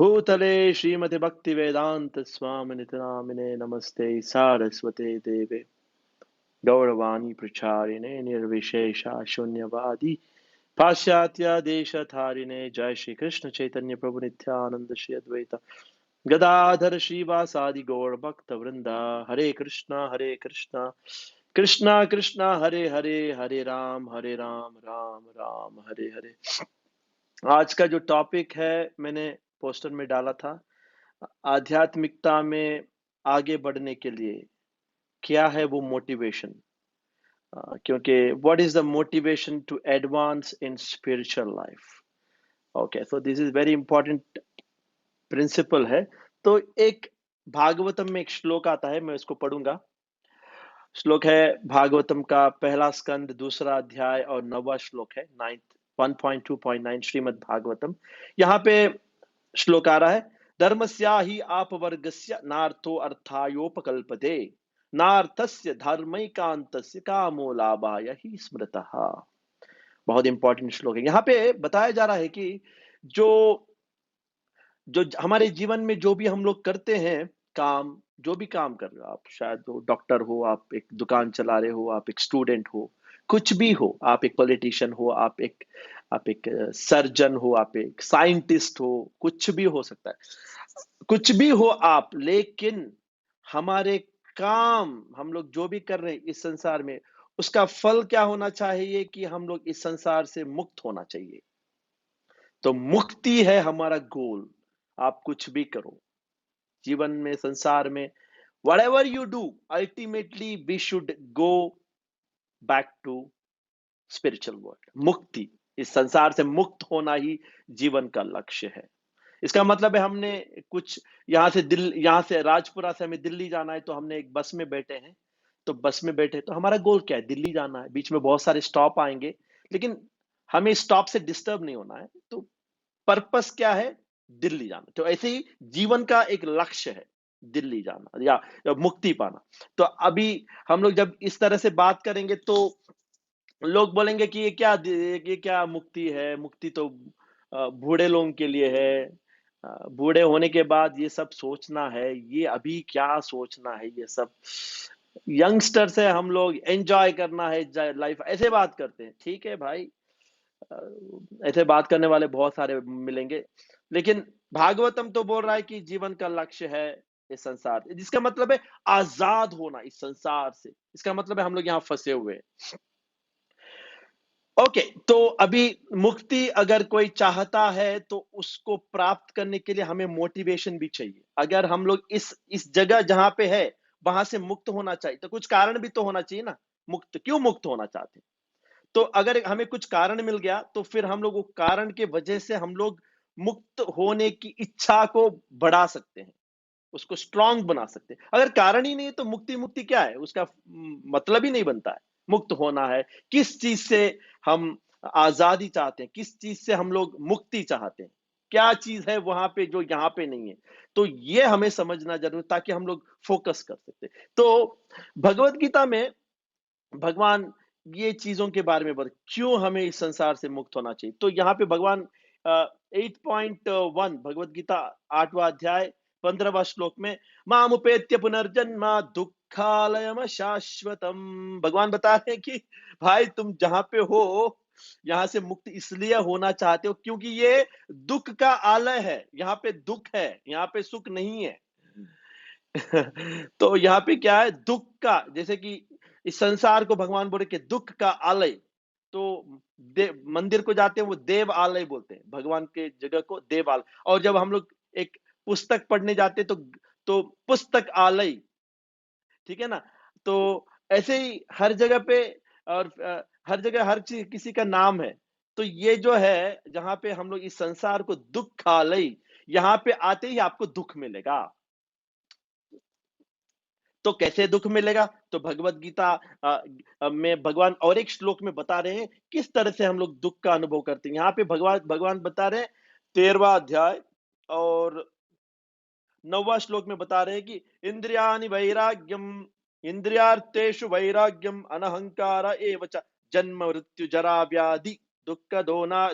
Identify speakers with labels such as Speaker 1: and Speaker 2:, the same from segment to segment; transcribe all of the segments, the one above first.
Speaker 1: भूतले श्रीमति भक्ति वेदांत स्वामी नितनामिने नमस्ते सारस्वते देवे गौरवाणी प्रचारिणे निर्विशेषा शून्यवादी पाश्चात्य देशधारिणे जय श्री कृष्ण चैतन्य प्रभु नित्यानंद श्री अद्वैत गदाधर श्रीवासादि गौर भक्त वृंदा हरे कृष्णा कृष्णा कृष्णा हरे हरे हरे राम राम राम हरे हरे। आज का जो टॉपिक है मैंने पोस्टर में डाला था, आध्यात्मिकता में आगे बढ़ने के लिए क्या है वो मोटिवेशन। क्योंकि what is the motivation to advance in spiritual life. Okay, so this is very important principle है। तो एक भागवतम में एक श्लोक आता है, मैं उसको पढ़ूंगा। श्लोक है भागवतम का पहला स्कंद दूसरा अध्याय और 9वां श्लोक है, 1.2.9 श्रीमद् भागवतम। यहाँ पे श्लोक आ रहा है, धर्मस्या ही आपवर्गस्य नार्थो अर्थायोपकल्पते नार्थस्य धर्मैकान्तस्य कामो लाभाय ही स्मृतः। बहुत इंपॉर्टेंट श्लोक है। यहाँ पे बताया जा रहा है कि जो जो हमारे जीवन में जो भी हम लोग करते हैं काम, जो भी काम कर रहे हो आप, शायद वो डॉक्टर हो, आप एक दुकान चला रहे हो, आप एक स्टूडेंट हो, कुछ भी हो, आप एक पॉलिटिशियन हो, आप एक सर्जन हो, आप एक साइंटिस्ट हो, कुछ भी हो सकता है, कुछ भी हो आप, लेकिन हमारे काम, हम लोग जो भी कर रहे हैं इस संसार में, उसका फल क्या होना चाहिए कि हम लोग इस संसार से मुक्त होना चाहिए। तो मुक्ति है हमारा गोल। आप कुछ भी करो जीवन में, संसार में, whatever you do, ultimately we should go back to spiritual world। मुक्ति, इस संसार से मुक्त होना ही जीवन का लक्ष्य है। इसका मतलब है हमने कुछ यहाँ से राजपुरा से हमें दिल्ली जाना है, तो हमने एक बस में बैठे हैं, तो बस में बैठे तो हमारा गोल क्या है, दिल्ली जाना है। बीच में बहुत सारे स्टॉप आएंगे, लेकिन हमें स्टॉप से डिस्टर्ब नहीं होना है। तो पर्पस क्या है, दिल्ली जाना। तो ऐसे ही जीवन का एक लक्ष्य है दिल्ली जाना या मुक्ति पाना। तो अभी हम लोग जब इस तरह से बात करेंगे तो लोग बोलेंगे कि ये क्या मुक्ति है, मुक्ति तो बूढ़े लोगों के लिए है। बूढ़े होने के बाद ये सब सोचना है, ये अभी क्या सोचना है, ये सब यंगस्टर से हम लोग एंजॉय करना है लाइफ, ऐसे बात करते हैं। ठीक है भाई, ऐसे बात करने वाले बहुत सारे मिलेंगे, लेकिन भागवतम तो बोल रहा है कि जीवन का लक्ष्य है इस संसार, जिसका मतलब है आजाद होना इस संसार से। इसका मतलब है हम लोग यहाँ फंसे हुए हैं। ओके, तो अभी मुक्ति अगर कोई चाहता है तो उसको प्राप्त करने के लिए हमें मोटिवेशन भी चाहिए। अगर हम लोग इस जगह जहां पे है वहां से मुक्त होना चाहिए, तो कुछ कारण भी तो होना चाहिए ना। क्यों मुक्त होना चाहते हैं? तो अगर हमें कुछ कारण मिल गया तो फिर हम लोग वो कारण के वजह से हम लोग मुक्त होने की इच्छा को बढ़ा सकते हैं, उसको स्ट्रांग बना सकते हैं। अगर कारण ही नहीं है तो मुक्ति मुक्ति क्या है, उसका मतलब ही नहीं बनता है। मुक्त होना है किस चीज से, हम आजादी चाहते हैं, किस चीज से हम लोग मुक्ति चाहते हैं, क्या चीज है वहां पे जो यहाँ पे नहीं है। तो ये हमें समझना जरूर, ताकि हम लोग फोकस कर सकते। तो भगवत गीता में भगवान ये चीजों के बारे में बता, क्यों हमें इस संसार से मुक्त होना चाहिए। तो यहाँ पे भगवान 8.1 भगवत गीता 8वां अध्याय 15वां श्लोक में, मामुपेत्य पुनर्जन्म दुखालयम शाश्वतम, भगवान बता रहे हैं कि भाई तुम जहां पे हो यहाँ से मुक्त इसलिए होना चाहते हो क्योंकि ये दुख का आलय है, यहाँ पे दुख है, यहाँ पे सुख नहीं है। तो यहाँ पे क्या है, दुख का, जैसे कि इस संसार को भगवान बोले कि दुख का आलय। तो मंदिर को जाते हैं वो देव आलय बोलते हैं, भगवान के जगह को देव आलय। और जब हम लोग एक पुस्तक पढ़ने जाते हैं तो पुस्तक आलय, ठीक है ना। तो ऐसे ही हर जगह पे, और हर जगह हर चीज किसी का नाम है। तो ये जो है जहां पे हम लोग इस संसार को दुख आलय, यहाँ पे आते ही आपको दुख मिलेगा। तो कैसे दुख मिलेगा, तो भगवत गीता में भगवान और एक श्लोक में बता रहे हैं किस तरह से हम लोग दुख का अनुभव करते हैं। यहाँ पे भगवान भगवान बता रहे हैं 13वां अध्याय और 9वां श्लोक में बता रहे हैं कि इंद्रियाणि वैराग्यम, इंद्रियार्थेषु वैराग्यम अनहंकार एव च जन्म मृत्यु जरा व्याधि दुख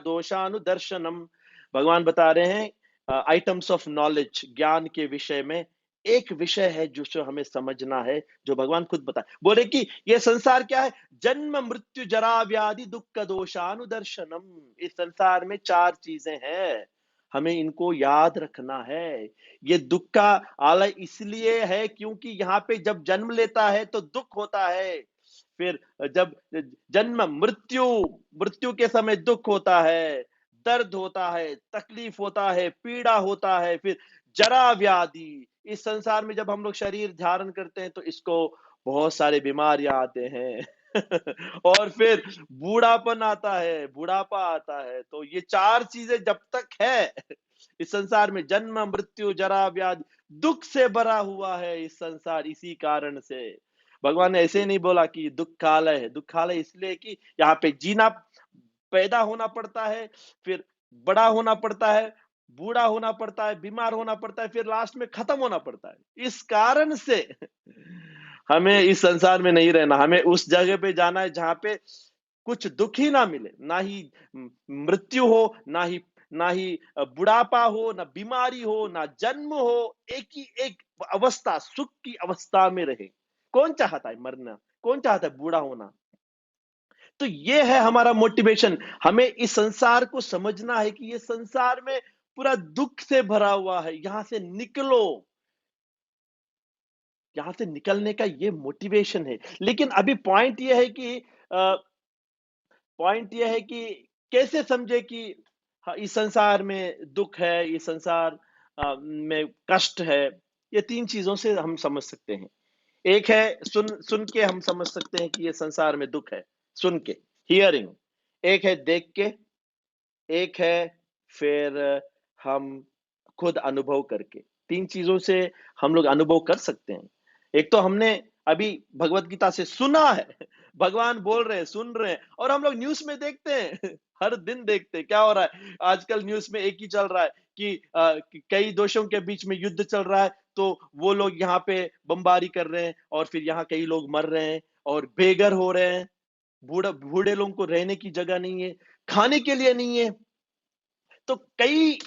Speaker 1: दोषानुदर्शनम। भगवान बता रहे हैं आइटम्स ऑफ नॉलेज, ज्ञान के विषय में एक विषय है जो हमें समझना है, जो भगवान खुद बताए। बोले कि ये संसार क्या है? जन्म, मृत्यु, जरा, व्याधि, दुःख, दोषानुदर्शनम। इस संसार में 4 चीजें हैं, हमें इनको याद रखना है। ये दुःख का आलय इसलिए है क्योंकि यहाँ पे जब जन्म लेता है तो दुःख होता है। फिर जब जन्म, मृत्यु, मृत्यु के समय दुःख होता है, दर्द होता है, तकलीफ होता है, पीड़ा होता है, फिर जरा व्याधि। इस संसार में जब हम लोग शरीर धारण करते हैं तो इसको बहुत सारे बीमारियां आते हैं और फिर बूढ़ापन आता है, बुढ़ापा आता है। तो ये 4 चीजें जब तक है इस संसार में, जन्म, मृत्यु, जरा, व्याधि, दुख से भरा हुआ है इस संसार। इसी कारण से भगवान ने ऐसे नहीं बोला कि दुखालय है। दुखालय इसलिए कि यहाँ पे जीना, पैदा होना पड़ता है, फिर बड़ा होना पड़ता है, बूढ़ा होना पड़ता है, बीमार होना पड़ता है, फिर लास्ट में खत्म होना पड़ता है। इस कारण से हमें इस संसार में नहीं रहना, हमें उस जगह पे जाना है जहां पे कुछ दुख ही ना मिले, ना ही मृत्यु हो, ना ही बुढ़ापा हो, ना बीमारी हो, ना जन्म हो। एक ही एक अवस्था, सुख की अवस्था में रहे। कौन चाहता है मरना? कौन चाहता है बूढ़ा होना? तो ये है हमारा मोटिवेशन। हमें इस संसार को समझना है कि ये संसार में पूरा दुख से भरा हुआ है, यहां से निकलो। यहां से निकलने का ये मोटिवेशन है। लेकिन अभी पॉइंट ये है कि कैसे समझे कि हाँ, इस संसार में दुख है, इस संसार में कष्ट है। ये 3 चीजों से हम समझ सकते हैं। एक है सुन सुन के हम समझ सकते हैं कि ये संसार में दुख है, सुन के, हियरिंग। एक है देख के, एक है फिर हम खुद अनुभव करके। 3 चीजों से हम लोग अनुभव कर सकते हैं। एक तो हमने अभी भगवत गीता से सुना है, भगवान बोल रहे हैं, सुन रहे हैं, और हम लोग न्यूज़ में देखते हैं हर दिन देखते हैं क्या हो रहा है। आजकल न्यूज़ में एक ही चल रहा है कि कि कई देशों के बीच में युद्ध चल रहा है, तो वो लोग यहाँ पे बमबारी कर रहे हैं और फिर यहाँ कई लोग मर रहे हैं और बेघर हो रहे हैं। बूढ़े लोगों को रहने की जगह नहीं है, खाने के लिए नहीं है। तो कई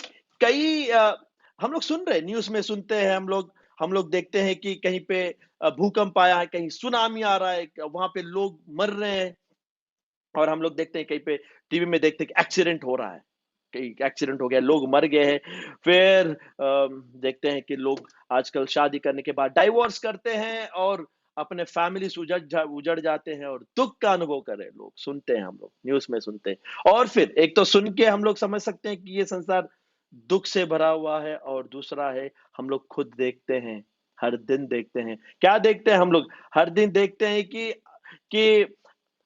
Speaker 1: कई हम लोग सुन रहे हैं, न्यूज़ में सुनते हैं हम लोग देखते हैं कि कहीं पे भूकंप आया है, कहीं सुनामी आ रहा है, वहां पे लोग मर रहे हैं। और हम लोग देखते हैं कहीं पे टीवी में देखते हैं कि एक्सीडेंट हो रहा है, कहीं एक्सीडेंट हो गया, लोग मर गए हैं। फिर देखते हैं कि लोग आजकल शादी करने के बाद डाइवोर्स करते हैं और अपने फैमिली से उजड़ जाते हैं और दुख का अनुभव कर रहे हैं लोग। सुनते हैं, हम लोग न्यूज़ में सुनते हैं। और फिर एक तो सुन के हम लोग समझ सकते हैं कि ये संसार दुख से भरा हुआ है, और दूसरा है हम लोग खुद देखते हैं, हर दिन देखते हैं। क्या देखते हैं हम लोग? हर दिन देखते हैं कि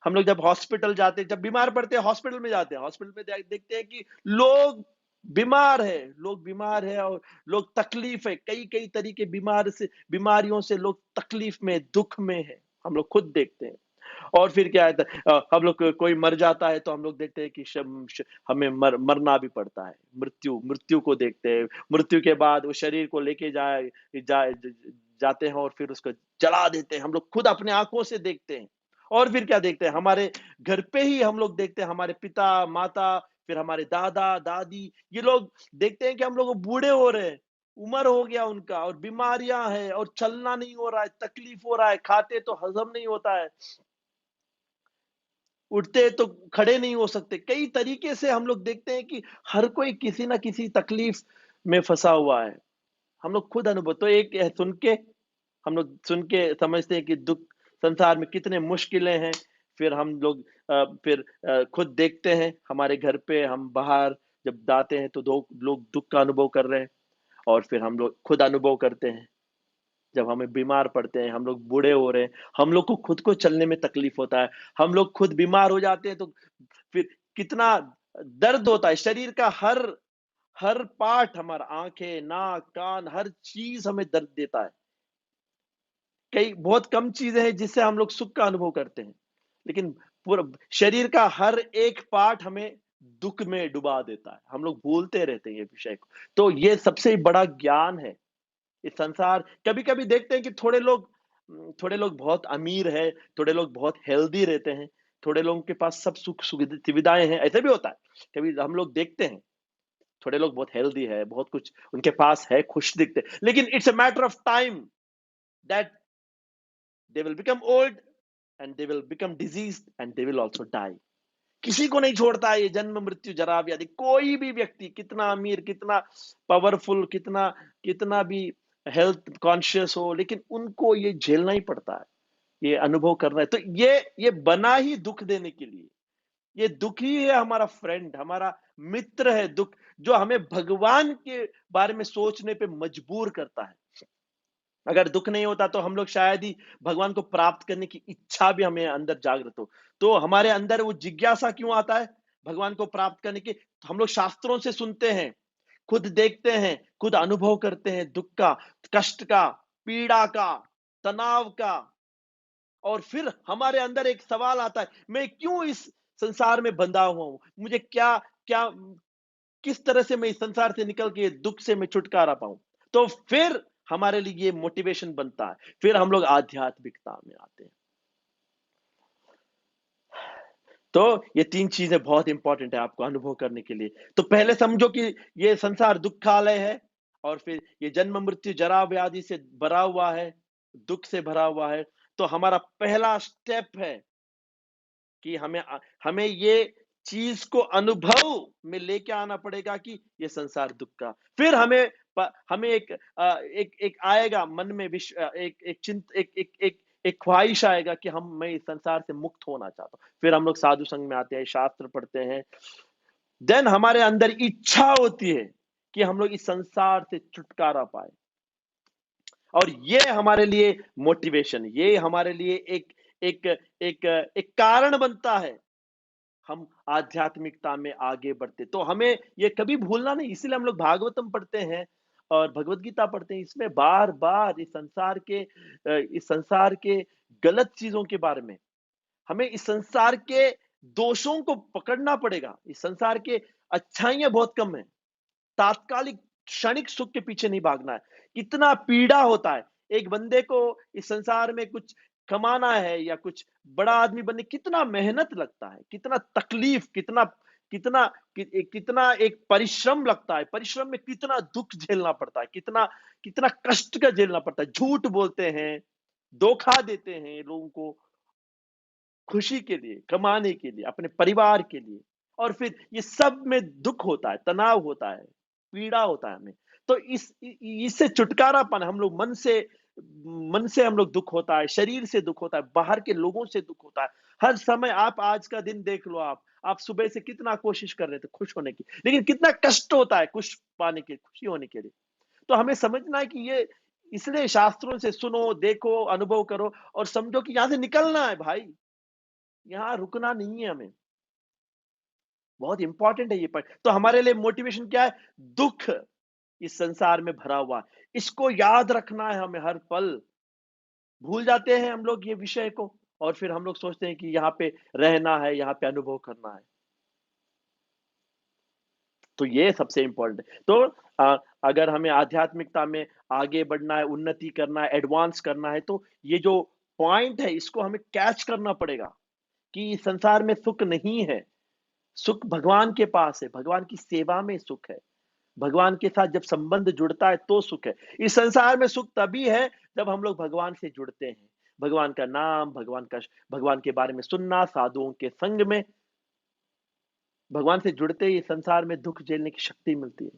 Speaker 1: हम लोग जब हॉस्पिटल जाते हैं, जब बीमार पड़ते हैं हॉस्पिटल में जाते हैं, हॉस्पिटल में देखते हैं कि लोग बीमार है और लोग तकलीफ है, कई कई तरीके बीमारियों से लोग तकलीफ में, दुख में है। हम लोग खुद देखते हैं। और फिर क्या है, हम लोग कोई मर जाता है तो हम लोग देखते हैं कि हमें मरना भी पड़ता है। मृत्यु को देखते हैं। मृत्यु के बाद वो शरीर को लेके जाते हैं और फिर उसको जला देते हैं। हम लोग खुद अपने आंखों से देखते हैं। और फिर क्या देखते हैं, हमारे घर पे ही हम लोग देखते हैं, हमारे पिता माता, फिर हमारे दादा दादी, ये लोग देखते हैं कि हम लोग बूढ़े हो रहे हैं, उम्र हो गया उनका, और बीमारियां हैं, और चलना नहीं हो रहा है, तकलीफ हो रहा है, खाते तो हजम नहीं होता है, उठते तो खड़े नहीं हो सकते। कई तरीके से हम लोग देखते हैं कि हर कोई किसी ना किसी तकलीफ में फंसा हुआ है। हम लोग खुद अनुभव, तो एक है सुन के, हम लोग सुन के समझते हैं कि दुख, संसार में कितने मुश्किलें हैं। फिर हम लोग फिर खुद देखते हैं, हमारे घर पे हम बाहर जब जाते हैं तो दो लोग दुख का अनुभव कर रहे हैं। और फिर हम लोग खुद अनुभव करते हैं, जब हमें बीमार पड़ते हैं, हम लोग बूढ़े हो रहे हैं, हम लोग को खुद को चलने में तकलीफ होता है, हम लोग खुद बीमार हो जाते हैं, तो फिर कितना दर्द होता है। शरीर का हर हर पार्ट, हमारा आंखें, नाक, कान, हर चीज हमें दर्द देता है। कई बहुत कम चीजें हैं जिससे हम लोग सुख का अनुभव करते हैं, लेकिन पूरा शरीर का हर एक पार्ट हमें दुख में डुबा देता है। हम लोग भूलते रहते हैं ये विषय को। तो ये सबसे बड़ा ज्ञान है। इस संसार, कभी-कभी देखते हैं कि थोड़े लोग बहुत अमीर है, थोड़े लोग बहुत हेल्दी रहते हैं, थोड़े लोगों के पास सब सुख सुविधाएं हैं, ऐसे भी होता है। कभी हम लोग देखते हैं थोड़े लोग बहुत हेल्दी है, बहुत कुछ उनके पास है, खुश दिखते, लेकिन it's a matter of time that they will become old and they will become diseased and they will also die. किसी को नहीं छोड़ता है ये जन्म मृत्यु जरा व्याधि। कोई भी व्यक्ति कितना अमीर, कितना पावरफुल, कितना कितना भी हेल्थ कॉन्शियस हो, लेकिन उनको ये झेलना ही पड़ता है, ये अनुभव करना है। तो ये बना ही दुख देने के लिए। ये दुख ही है हमारा फ्रेंड, हमारा मित्र है दुख, जो हमें भगवान के बारे में सोचने पे मजबूर करता है। अगर दुख नहीं होता तो हम लोग शायद ही भगवान को प्राप्त करने की इच्छा भी हमें अंदर जागृत हो। तो हमारे अंदर वो जिज्ञासा क्यों आता है भगवान को प्राप्त करने की? तो हम लोग शास्त्रों से सुनते हैं, खुद देखते हैं, खुद अनुभव करते हैं दुख का, कष्ट का, पीड़ा का, तनाव का, और फिर हमारे अंदर एक सवाल आता है, मैं क्यों इस संसार में बंधा हुआ हूं? मुझे क्या क्या किस तरह से मैं इस संसार से निकल के दुख से मैं छुटकारा पाऊं? तो फिर हमारे लिए ये मोटिवेशन बनता है, फिर हम लोग आध्यात्मिकता में आते हैं। तो ये तीन चीजें बहुत इंपॉर्टेंट है आपको अनुभव करने के लिए। तो पहले समझो कि ये संसार दुखालय है, और फिर ये जन्म मृत्यु जरा व्याधि से भरा हुआ है, दुख से भरा हुआ है। तो हमारा पहला स्टेप है कि हमें ये चीज को अनुभव में लेके आना पड़ेगा कि ये संसार दुख का। फिर हमें एक आएगा मन में एक ख्वाहिश आएगा कि मैं इस संसार से मुक्त होना चाहता हूँ। फिर हम लोग साधु संघ में आते हैं, शास्त्र पढ़ते हैं, देन हमारे अंदर इच्छा होती है कि हम लोग इस संसार से छुटकारा पाए। और ये हमारे लिए मोटिवेशन, ये हमारे लिए एक एक एक एक कारण बनता है, हम आध्यात्मिकता में आगे बढ़ते। तो हमें ये कभी भूलना नहीं, इसीलिए हम लोग भागवतम पढ़ते हैं और भगवत गीता पढ़ते हैं। इसमें बार बार इस संसार के गलत चीजों के बारे में, हमें इस संसार के दोषों को पकड़ना पड़ेगा। इस संसार के अच्छाइयां बहुत कम है, तात्कालिक क्षणिक सुख के पीछे नहीं भागना है। कितना पीड़ा होता है एक बंदे को इस संसार में कुछ कमाना है या कुछ बड़ा आदमी बनने, कितना मेहनत लगता है, कितना तकलीफ, कितना कितना कितना एक परिश्रम लगता है। परिश्रम में कितना दुख झेलना पड़ता है, कितना कितना कष्ट का झेलना पड़ता है। झूठ बोलते हैं, धोखा देते हैं लोगों को, खुशी के लिए, कमाने के लिए, अपने परिवार के लिए, और फिर ये सब में दुख होता है, तनाव होता है, पीड़ा होता है हमें। तो इससे छुटकारा पाना, हम लोग मन से हम लोग दुख होता है, शरीर से दुख होता है, बाहर के लोगों से दुख होता है। हर समय आप आज का दिन देख लो, आप सुबह से कितना कोशिश कर रहे थे खुश होने की, लेकिन कितना कष्ट होता है खुश पाने के, खुशी होने के लिए। तो हमें समझना है कि ये, इसलिए शास्त्रों से सुनो, देखो, अनुभव करो और समझो कि यहां से निकलना है भाई, यहाँ रुकना नहीं है हमें। बहुत इंपॉर्टेंट है ये पॉइंट। तो हमारे लिए मोटिवेशन क्या है? दुख इस संसार में भरा हुआ है, इसको याद रखना है हमें हर पल। भूल जाते हैं हम लोग ये विषय को, और फिर हम लोग सोचते हैं कि यहाँ पे रहना है, यहाँ पे अनुभव करना है। तो ये सबसे इंपॉर्टेंट है। तो अगर हमें आध्यात्मिकता में आगे बढ़ना है, उन्नति करना है, एडवांस करना है, तो ये जो पॉइंट है इसको हमें कैच करना पड़ेगा कि इस संसार में सुख नहीं है। सुख भगवान के पास है, भगवान की सेवा में सुख है। भगवान के साथ जब संबंध जुड़ता है तो सुख है। इस संसार में सुख तभी है जब हम लोग भगवान से जुड़ते हैं। भगवान का नाम, भगवान के बारे में सुनना, साधुओं के संग में भगवान से जुड़ते ही संसार में दुख झेलने की शक्ति मिलती है।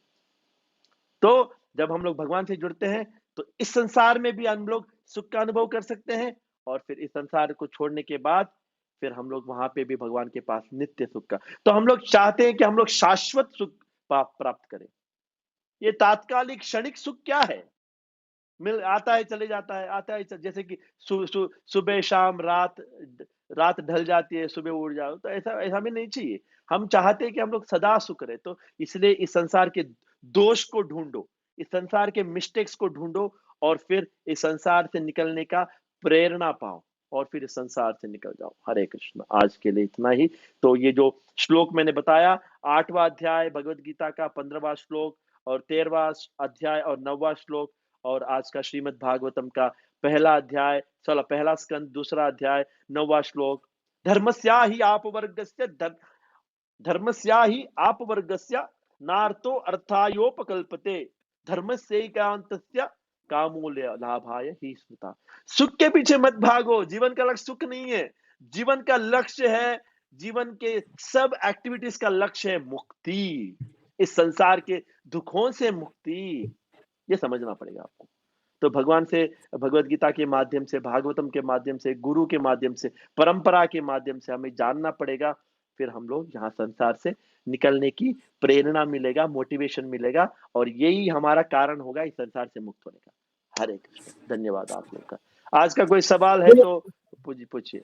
Speaker 1: तो जब हम लोग भगवान से जुड़ते हैं तो इस संसार में भी हम लोग सुख का अनुभव कर सकते हैं, और फिर इस संसार को छोड़ने के बाद फिर हम लोग वहां पे भी भगवान के पास नित्य सुख का। तो हम लोग चाहते हैं कि हम लोग शाश्वत सुख प्राप्त करें। ये तात्कालिक क्षणिक सुख क्या है? मिल आता है चले जाता है, आता है जैसे कि सुबह शाम रात, रात ढल जाती है, सुबह उड़ जाओ। तो ऐसा ऐसा हमें नहीं चाहिए। हम चाहते हैं कि हम लोग सदा सुख रहे। तो इसलिए इस संसार के दोष को ढूंढो, इस संसार के मिस्टेक्स को ढूंढो, और फिर इस संसार से निकलने का प्रेरणा पाओ, और फिर इस संसार से निकल जाओ। हरे कृष्ण। आज के लिए इतना ही। तो ये जो श्लोक मैंने बताया, 8वां अध्याय भगवत गीता का 15वां श्लोक, और 13वां अध्याय और 9वां श्लोक, और आज का श्रीमद् भागवतम का पहला अध्याय, पहला स्कंद, दूसरा अध्याय, 9वां श्लोक। धर्मस्या ही आपवर्गस्य नार्तो अर्थायोपकल्पते धर्मस्यैकान्तस्य कामूल्य लाभाय ही स्मृता। सुख के पीछे मत भागो, जीवन का लक्ष्य सुख नहीं है। जीवन का लक्ष्य है, जीवन के सब एक्टिविटीज का लक्ष्य है मुक्ति, इस संसार के दुखों से मुक्ति। ये समझना पड़ेगा आपको। तो भगवान से, भगवत गीता के माध्यम से, भागवतम के माध्यम से, गुरु के माध्यम से, परंपरा के माध्यम से हमें जानना पड़ेगा। फिर हम लोग यहाँ संसार से निकलने की प्रेरणा मिलेगा, मोटिवेशन मिलेगा, और यही हमारा कारण होगा इस संसार से मुक्त होने का। हरे कृष्ण। धन्यवाद आप लोग का। आज का कोई सवाल है तो पूछिए।